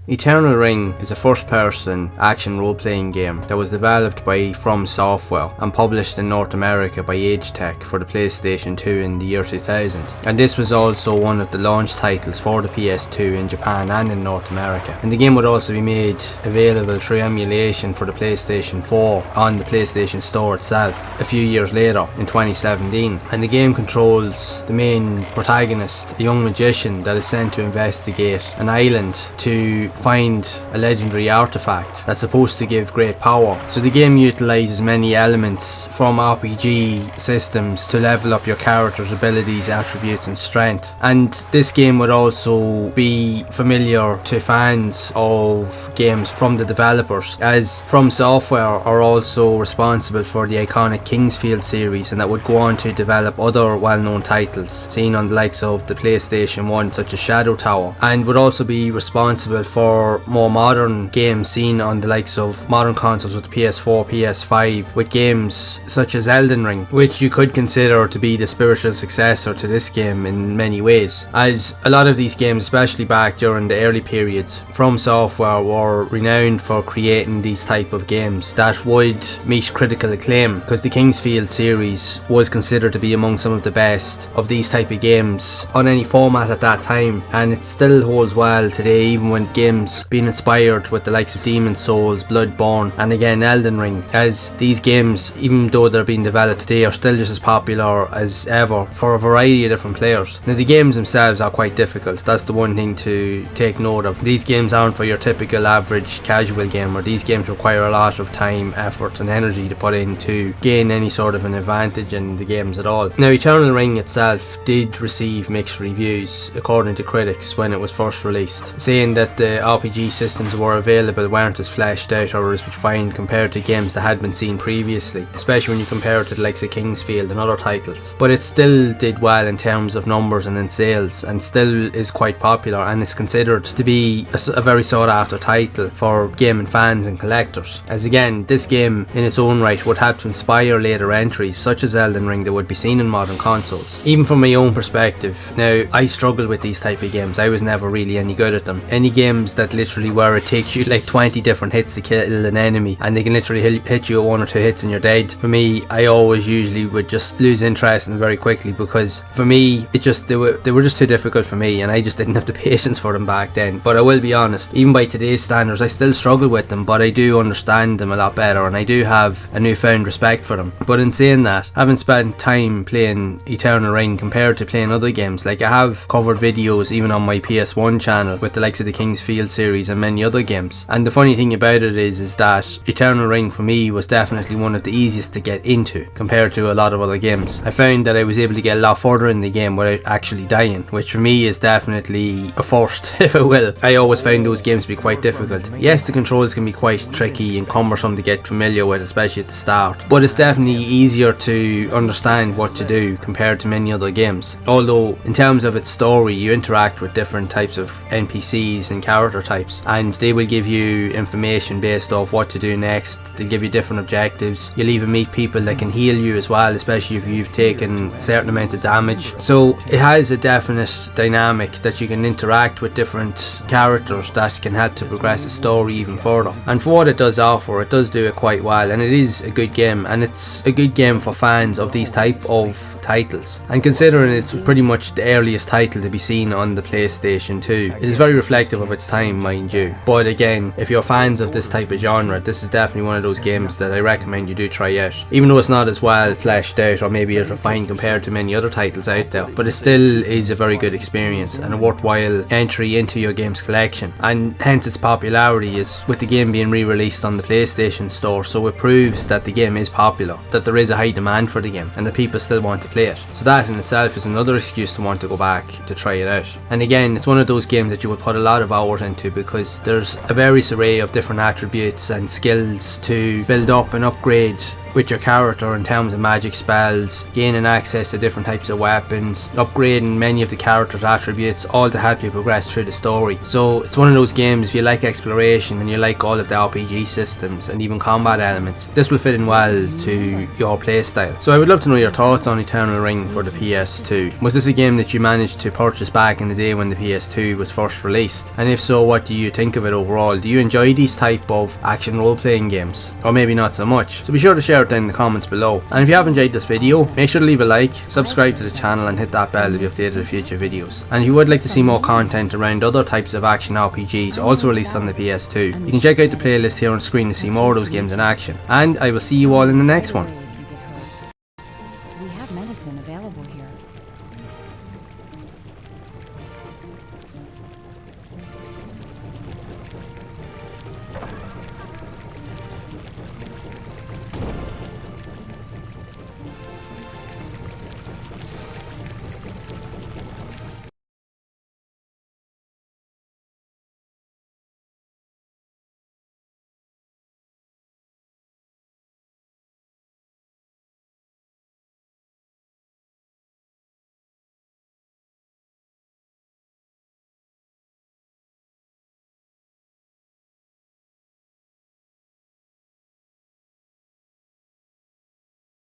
Eternal Ring is a first-person action role-playing game that was developed by From Software and published in North America by Agetec for the PlayStation 2 in the year 2000. And this was also one of the launch titles for the PS2 in Japan and in North America. And the game would also be made available through emulation for the PlayStation 4 on the PlayStation Store itself a few years later in 2017. And the game controls the main protagonist, a young magician that is sent to investigate an island to find a legendary artifact that's supposed to give great power. So the game utilizes many elements from RPG systems to level up your character's abilities, attributes and strength. And this game would also be familiar to fans of games from the developers, as From Software are also responsible for the iconic Kingsfield series, and that would go on to develop other well-known titles seen on the likes of the PlayStation 1 such as Shadow Tower, and would also be responsible for more modern games seen on the likes of modern consoles with the PS4, PS5, with games such as Elden Ring, which you could consider to be the spiritual successor to this game in many ways, as a lot of these games, especially back during the early periods, From Software were renowned for creating these type of games that would meet critical acclaim, because the Kingsfield series was considered to be among some of the best of these type of games on any format at that time, and it still holds well today, even when games being inspired with the likes of Demon's Souls, Bloodborne and again Elden Ring, as these games, even though they're being developed today, are still just as popular as ever for a variety of different players. Now the games themselves are quite difficult, that's the one thing to take note of. These games aren't for your typical average casual gamer. These games require a lot of time, effort and energy to put in to gain any sort of an advantage in the games at all. Now Eternal Ring itself did receive mixed reviews according to critics when it was first released, saying that the RPG systems were available weren't as fleshed out or as refined compared to games that had been seen previously, especially when you compare it to the likes of Kingsfield and other titles. But it still did well in terms of numbers and in sales, and still is quite popular, and is considered to be a very sought after title for gaming fans and collectors, as again this game in its own right would have to inspire later entries such as Elden Ring that would be seen in modern consoles. Even from my own perspective, now I struggle with these type of games. I was never really any good at them. Any games that literally where it takes you like 20 different hits to kill an enemy and they can literally hit you with 1 or 2 hits and you're dead, for me I always usually would just lose interest in them very quickly, because for me it just they were just too difficult for me, and I just didn't have the patience for them back then. But I will be honest, even by today's standards I still struggle with them, but I do understand them a lot better and I do have a newfound respect for them. But in saying that, having spent time playing Eternal Ring compared to playing other games, like I have covered videos even on my PS1 channel with the likes of the Kingsfield series and many other games, and the funny thing about it is that Eternal Ring for me was definitely one of the easiest to get into compared to a lot of other games. I found that I was able to get a lot further in the game without actually dying, which for me is definitely a first, if I will. I always found those games to be quite difficult. Yes, the controls can be quite tricky and cumbersome to get familiar with, especially at the start, but it's definitely easier to understand what to do compared to many other games. Although in terms of its story, you interact with different types of NPCs and character types, and they will give you information based off what to do next. They'll give you different objectives. You'll even meet people that can heal you as well, especially if you've taken a certain amount of damage. So it has a definite dynamic that you can interact with different characters that can help to progress the story even further. And for what it does offer, it does do it quite well, and it is a good game, and it's a good game for fans of these type of titles. And considering it's pretty much the earliest title to be seen on the PlayStation 2, it is very reflective of its time, mind you. But again, if you're fans of this type of genre, this is definitely one of those games that I recommend you do try out, even though it's not as well fleshed out or maybe as refined compared to many other titles out there. But it still is a very good experience and a worthwhile entry into your game's collection, and hence its popularity is with the game being re-released on the PlayStation Store. So it proves that the game is popular, that there is a high demand for the game and that people still want to play it. So that in itself is another excuse to want to go back to try it out. And again, it's one of those games that you would put a lot of hours into, because there's a various array of different attributes and skills to build up and upgrade with your character in terms of magic spells, gaining access to different types of weapons, upgrading many of the character's attributes, all to help you progress through the story. So it's one of those games, if you like exploration and you like all of the RPG systems and even combat elements, this will fit in well to your playstyle. So I would love to know your thoughts on Eternal Ring for the PS2. Was this a game that you managed to purchase back in the day when the PS2 was first released? And if so, what do you think of it overall? Do you enjoy these type of action role-playing games? Or maybe not so much? So be sure to share it down in the comments below. And if you have enjoyed this video, make sure to leave a like, subscribe to the channel and hit that bell to be updated with future videos. And if you would like to see more content around other types of action RPGs also released on the PS2, you can check out the playlist here on screen to see more of those games in action. And I will see you all in the next one.